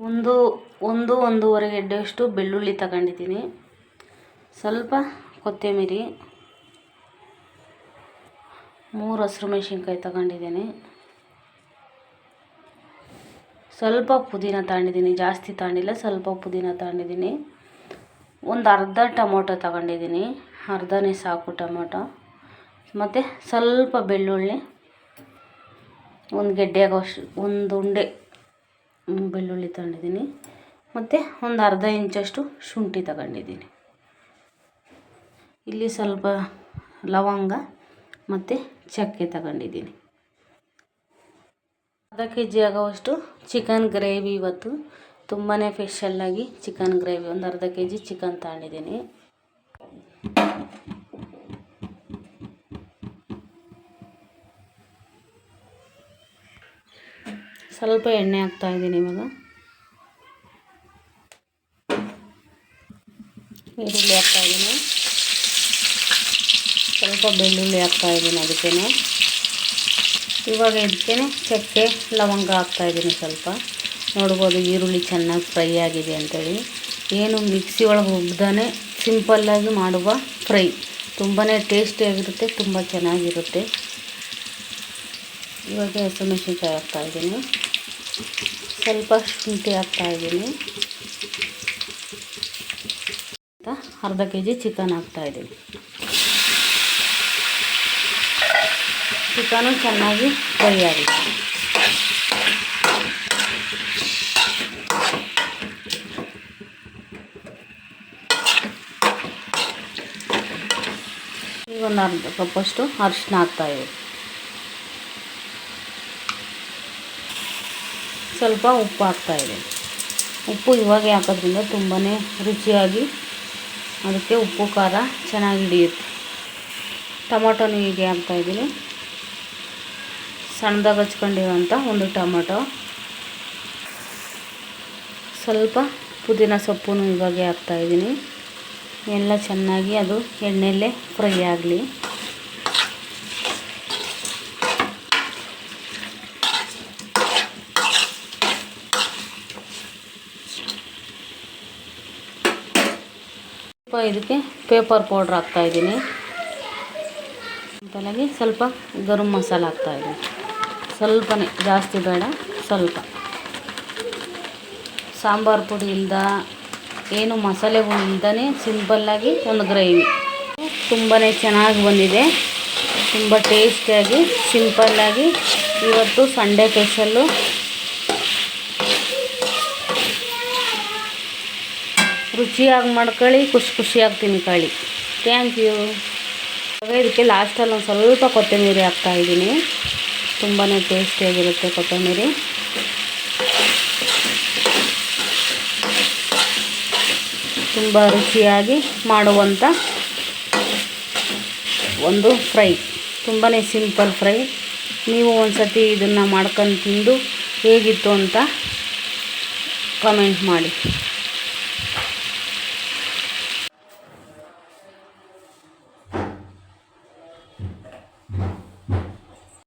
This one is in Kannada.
ಒಂದೂವರೆ ಗೆಡ್ಡೆಯಷ್ಟು ಬೆಳ್ಳುಳ್ಳಿ ತಗೊಂಡಿದ್ದೀನಿ, ಸ್ವಲ್ಪ ಕೊತ್ತಂಬರಿ, 3 ಹಸಿರು ಮೆಣಸಿನ್ಕಾಯಿ ತಗೊಂಡಿದ್ದೀನಿ, ಸ್ವಲ್ಪ ಪುದೀನ ತಗೊಂಡಿದ್ದೀನಿ, ಜಾಸ್ತಿ ತಗೊಂಡಿಲ್ಲ, ಸ್ವಲ್ಪ ಪುದೀನ ತಗೊಂಡಿದ್ದೀನಿ, ಒಂದು ಅರ್ಧ ಟೊಮೊಟೊ ತಗೊಂಡಿದ್ದೀನಿ, ಅರ್ಧನೇ ಸಾಕು ಟೊಮೊಟೊ, ಮತ್ತು ಸ್ವಲ್ಪ ಬೆಳ್ಳುಳ್ಳಿ, ಒಂದು ಗೆಡ್ಡೆ ಆಗೋಷ್ಟು ಒಂದು ಉಂಡೆ ಬೆಳ್ಳುಳ್ಳಿ ತಗೊಂಡಿದ್ದೀನಿ, ಮತ್ತು ಒಂದು ಅರ್ಧ ಇಂಚಷ್ಟು ಶುಂಠಿ ತಗೊಂಡಿದ್ದೀನಿ. ಇಲ್ಲಿ ಸ್ವಲ್ಪ ಲವಂಗ ಮತ್ತು ಚಕ್ಕೆ ತಗೊಂಡಿದ್ದೀನಿ. ಅರ್ಧ kg ಆಗೋವಷ್ಟು ಚಿಕನ್ ಗ್ರೇವಿ, ಇವತ್ತು ತುಂಬಾ ಸ್ಪೆಷಲ್ಲಾಗಿ ಚಿಕನ್ ಗ್ರೇವಿ, ಒಂದು ಅರ್ಧ kg ಚಿಕನ್ ತಗೊಂಡಿದ್ದೀನಿ. ಸ್ವಲ್ಪ ಎಣ್ಣೆ ಹಾಕ್ತಾಯಿದ್ದೀನಿ. ಇವಾಗ ಈರುಳ್ಳಿ ಹಾಕ್ತಾಯಿದ್ದೀನಿ, ಸ್ವಲ್ಪ ಬೆಳ್ಳುಳ್ಳಿ ಹಾಕ್ತಾಯಿದ್ದೀನಿ. ಅದಕ್ಕೇ ಇವಾಗ ಇದಕ್ಕೆ ಚಕ್ಕೆ ಲವಂಗ ಹಾಕ್ತಾಯಿದ್ದೀನಿ. ಸ್ವಲ್ಪ ನೋಡ್ಬೋದು ಈರುಳ್ಳಿ ಚೆನ್ನಾಗಿ ಫ್ರೈ ಆಗಿದೆ ಅಂಥೇಳಿ. ಏನು ಮಿಕ್ಸಿ ಒಳಗೆ ರುಬ್ದೇ ಸಿಂಪಲ್ಲಾಗಿ ಮಾಡುವ ಫ್ರೈ ತುಂಬಾ ಟೇಸ್ಟಿಯಾಗಿರುತ್ತೆ, ತುಂಬ ಚೆನ್ನಾಗಿರುತ್ತೆ. ಇವಾಗ ಹಸಿಮೆಣಸಿನ್ಕಾಯಿ ಹಾಕ್ತಾಯಿದ್ದೀನಿ, ಸ್ವಲ್ಪ ಶುಂಠಿ ಹಾಕ್ತಾಯಿದ್ದೀನಿ, ಅರ್ಧ kg ಚಿಕನ್ ಹಾಕ್ತಾಯಿದ್ದೀನಿ. ಚಿಕನು ಚೆನ್ನಾಗಿ ಫ್ರೈ ಆಗಿದೆ. ಈಗ ಒಂದು ಅರ್ಧ ಕಪ್ಪಷ್ಟು ಅರಿಶಿನ ಹಾಕ್ತಾಯಿದ್ದೀನಿ, ಸ್ವಲ್ಪ ಉಪ್ಪು ಹಾಕ್ತಾಯಿದ್ದೀನಿ. ಉಪ್ಪು ಇವಾಗ ಹಾಕೋದ್ರಿಂದ ತುಂಬಾ ರುಚಿಯಾಗಿ ಅದಕ್ಕೆ ಉಪ್ಪು ಖಾರ ಚೆನ್ನಾಗಿ ಹಿಡಿಯುತ್ತೆ. ಟೊಮೊಟೊನು ಹೀಗೆ ಹಾಕ್ತಾಯಿದ್ದೀನಿ, ಸಣ್ಣದಾಗಿ ಹಚ್ಕೊಂಡಿರೋಂಥ ಒಂದು ಟೊಮೊಟೊ, ಸ್ವಲ್ಪ ಪುದೀನ ಸೊಪ್ಪು ಇವಾಗ ಹಾಕ್ತಾಯಿದ್ದೀನಿ. ಎಲ್ಲ ಚೆನ್ನಾಗಿ ಅದು ಎಣ್ಣೆಯಲ್ಲೇ ಫ್ರೈ ಆಗಲಿ. ಇದಕ್ಕೆ ಪೇಪರ್ ಪೌಡ್ರ್ ಹಾಕ್ತಾಯಿದ್ದೀನಿ, ಸಿಂಪಲಾಗಿ ಸ್ವಲ್ಪ ಗರಂ ಮಸಾಲ ಹಾಕ್ತಾಯಿದ್ದೀನಿ, ಸ್ವಲ್ಪನೇ, ಜಾಸ್ತಿ ಬೇಡ, ಸ್ವಲ್ಪ. ಸಾಂಬಾರು ಪುಡಿ ಇಲ್ದ, ಏನು ಮಸಾಲೆಗಳು ಇಲ್ದೇ ಸಿಂಪಲ್ಲಾಗಿ ಒಂದು ಗ್ರೇವಿ ತುಂಬಾ ಚೆನ್ನಾಗಿ ಬಂದಿದೆ. ತುಂಬ ಟೇಸ್ಟಿಯಾಗಿ ಸಿಂಪಲ್ಲಾಗಿ ಇವತ್ತು ಸಂಡೇ ಸ್ಪೆಷಲ್ಲು. ರುಚಿಯಾಗಿ ಮಾಡ್ಕೊಳ್ಳಿ, ಖುಷಿಯಾಗಿ ತಿನ್ಕೊಳ್ಳಿ. Thank you. ಇದಕ್ಕೆ ಲಾಸ್ಟಲ್ಲಿ ಒಂದು ಸ್ವಲ್ಪ ಕೊತ್ತಂಬರಿ ಹಾಕ್ತಾಯಿದ್ದೀನಿ, ತುಂಬಾ ಟೇಸ್ಟಿಯಾಗಿರುತ್ತೆ ಕೊತ್ತಂಬರಿ. ತುಂಬ ರುಚಿಯಾಗಿ ಮಾಡುವಂಥ ಒಂದು ಫ್ರೈ, ತುಂಬಾ ಸಿಂಪಲ್ ಫ್ರೈ. ನೀವು ಒಂದು ಸತಿ ಇದನ್ನು ಮಾಡ್ಕೊಂಡು ತಿಂದು ಹೇಗಿತ್ತು ಅಂತ ಕಮೆಂಟ್ ಮಾಡಿ.